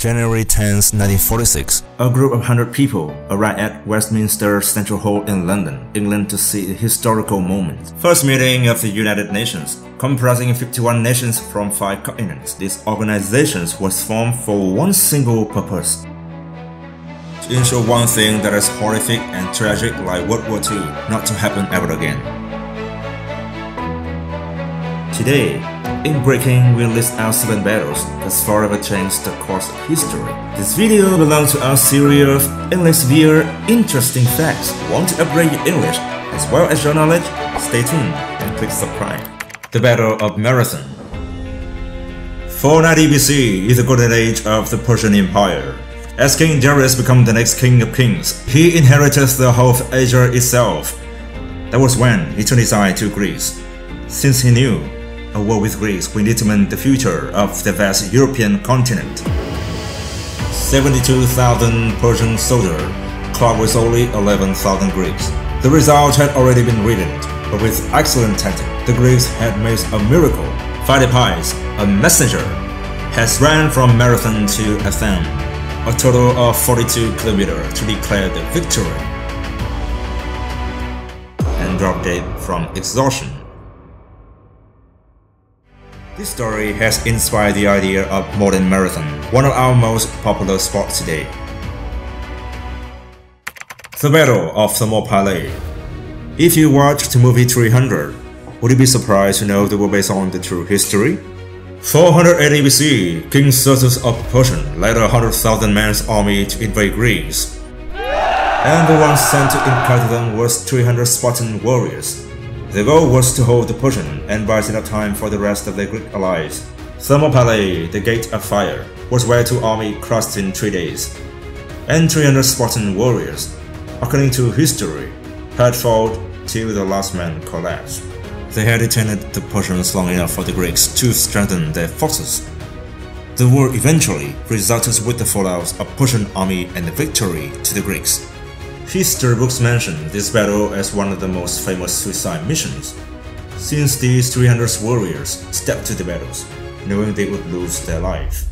January 10, 1946. A group of 100 people arrived at Westminster Central Hall in London, England to see a historical moment. First meeting of the United Nations. Comprising 51 nations from 5 continents, this organization was formed for one single purpose: to ensure one thing that is horrific and tragic like World War II not to happen ever again. Today, Eng Breaking will list out 7 battles that forever changed the course of history. This video belongs to our series of English via interesting facts. Want to upgrade your English as well as your knowledge? Stay tuned and click subscribe. The Battle of Marathon. 490 BC is the golden age of the Persian Empire. As King Darius became the next king of kings, he inherited the whole of Asia itself. That was when he turned his eye to Greece, since he knew a war with Greece will determine the future of the vast European continent. 72,000 Persian soldiers, clocked with only 11,000 Greeks. The result had already been written, but with excellent tactics, the Greeks had made a miracle. Philippius, a messenger, has ran from Marathon to Athens, a total of 42 kilometers to declare the victory, and dropped dead from exhaustion. This story has inspired the idea of modern marathon, one of our most popular sports today. The Battle of Thermopylae. If you watched the movie 300, would you be surprised to know they were based on the true history? 480 BC, King Xerxes of Persia led a 100,000 man's army to invade Greece, and the one sent to encounter them was 300 Spartan warriors. The goal was to hold the Persian and buy enough time for the rest of their Greek allies. Thermopylae, the Gate of Fire, was where 2 armies crossed in 3 days, and 300 Spartan warriors, according to history, had fought till the last man collapsed. They had detained the Persians long enough for the Greeks to strengthen their forces. The war eventually resulted with the fallout of Persian army and the victory to the Greeks. History books mention this battle as one of the most famous suicide missions, since these 300 warriors stepped to the battles, knowing they would lose their life.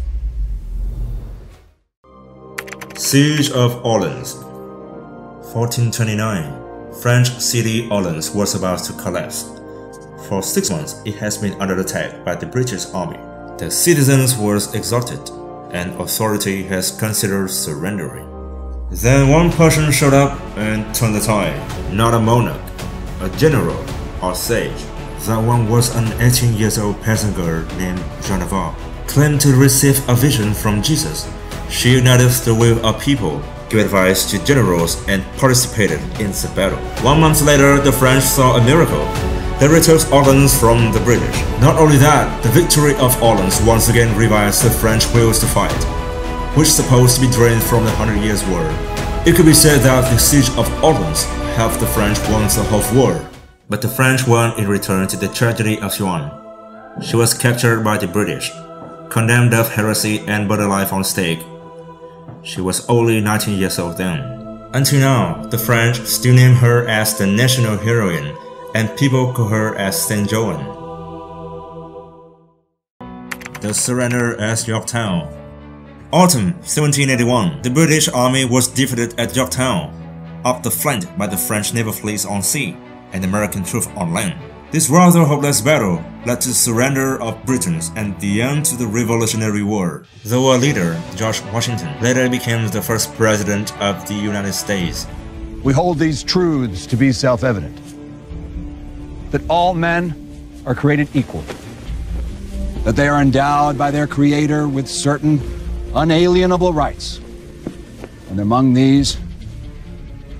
Siege of Orleans. 1429. French city Orleans was about to collapse. For 6 months, it has been under attack by the British army. The citizens were exhausted, and authority has considered surrendering. Then one person showed up and turned the tide. Not a monarch, a general, or sage. That one was an 18-year-old peasant girl named Genevieve, claimed to receive a vision from Jesus. She united the will of people, gave advice to generals, and participated in the battle. 1 month later, the French saw a miracle. They retook Orleans from the British. Not only that, the victory of Orleans once again revives the French will to fight, which is supposed to be drained from the 100 Years' War. It could be said that the siege of Orleans helped the French won the whole war, but the French won in return to the tragedy of Joan. She was captured by the British, condemned of heresy and burned alive on stake. She was only 19 years old then. Until now, the French still name her as the national heroine, and people call her as Saint Joan. The surrender at Yorktown. Autumn 1781, the British army was defeated at Yorktown, outflanked by the French naval fleets on sea and American troops on land. This rather hopeless battle led to the surrender of Britain and the end to the Revolutionary War. The war leader, George Washington, later became the first president of the United States. We hold these truths to be self-evident, that all men are created equal, that they are endowed by their Creator with certain unalienable rights, and among these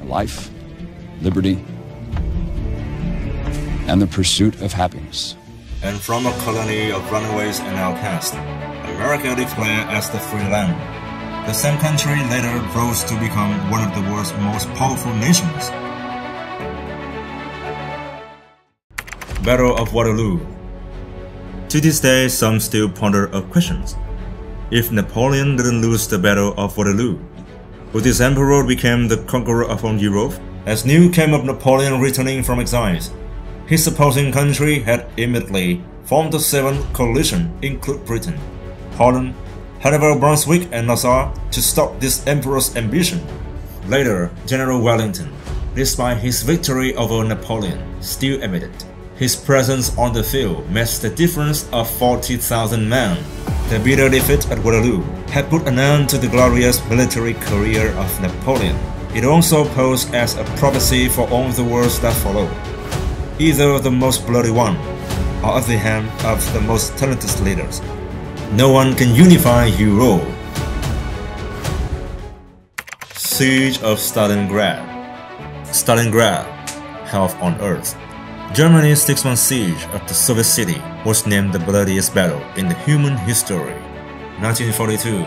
are life, liberty, and the pursuit of happiness. And from a colony of runaways and outcasts, America declared as the free land. The same country later rose to become one of the world's most powerful nations. Battle of Waterloo. To this day, some still ponder a question. If Napoleon didn't lose the Battle of Waterloo, would this emperor become the conqueror of all Europe? As news came of Napoleon returning from exile, his opposing country had immediately formed the Seventh Coalition, including Britain, Holland, had over Brunswick and Nassau to stop this emperor's ambition. Later, General Wellington, despite his victory over Napoleon, still evident. His presence on the field makes the difference of 40,000 men. The bitter defeat at Waterloo had put an end to the glorious military career of Napoleon. It also posed as a prophecy for all the wars that followed, either the most bloody one or at the hand of the most talented leaders. No one can unify Europe. Siege of Stalingrad. Stalingrad, hell on earth. Germany's 6-month siege of the Soviet city was named the bloodiest battle in the human history. 1942,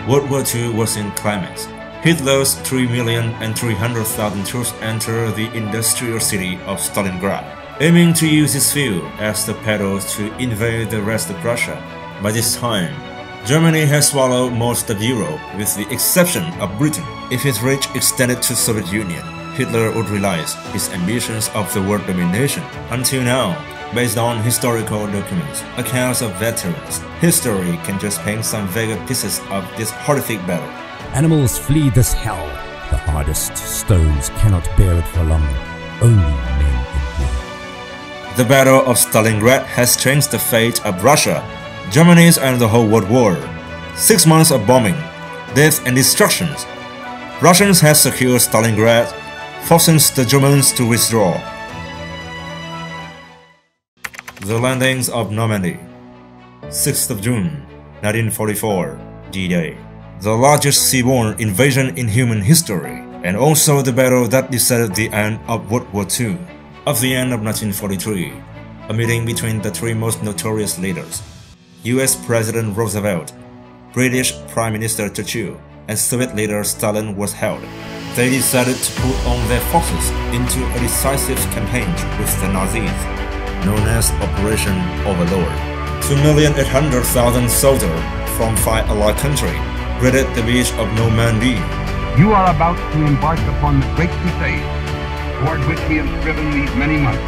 World War II was in climax. Hitler's 3,300,000 troops entered the industrial city of Stalingrad, aiming to use this field as the pedals to invade the rest of Russia. By this time, Germany has swallowed most of Europe with the exception of Britain. If its reach extended to Soviet Union, Hitler would realize his ambitions of the world domination. Until now, based on historical documents, accounts of veterans, history can just paint some vague pieces of this horrific battle. Animals flee this hell. The hardest stones cannot bear it for long. Only men endure. The Battle of Stalingrad has changed the fate of Russia, Germany's and the whole world war. 6 months of bombing, death and destructions. Russians have secured Stalingrad, forcing the Germans to withdraw. The landings of Normandy. 6th of June, 1944, D-Day. The largest seaborne invasion in human history, and also the battle that decided the end of World War II. At the end of 1943, a meeting between the three most notorious leaders, US President Roosevelt, British Prime Minister Churchill, and Soviet leader Stalin was held. They decided to put on their forces into a decisive campaign with the Nazis, known as Operation Overlord. 2,800,000 soldiers from 5 allied countries raided the beach of Normandy. You are about to embark upon the great crusade toward which we have striven these many months.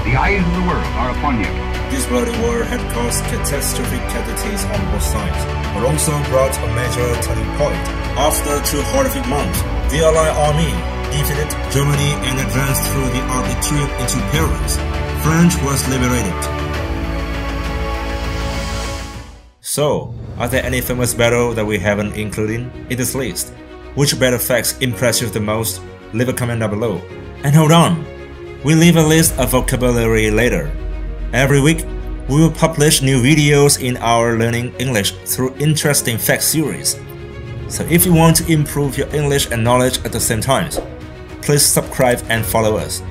The eyes of the world are upon you. This bloody war had caused catastrophic casualties on both sides, but also brought a major turning point. After 2 horrific months, the Allied army defeated Germany and advanced through the Arctic Trail into Paris. France was liberated. So, are there any famous battles that we haven't included in this list? Which battle facts impress you the most? Leave a comment down below. And hold on, we'll leave a list of vocabulary later. Every week, we will publish new videos in our Learning English through interesting fact series. So if you want to improve your English and knowledge at the same time, please subscribe and follow us.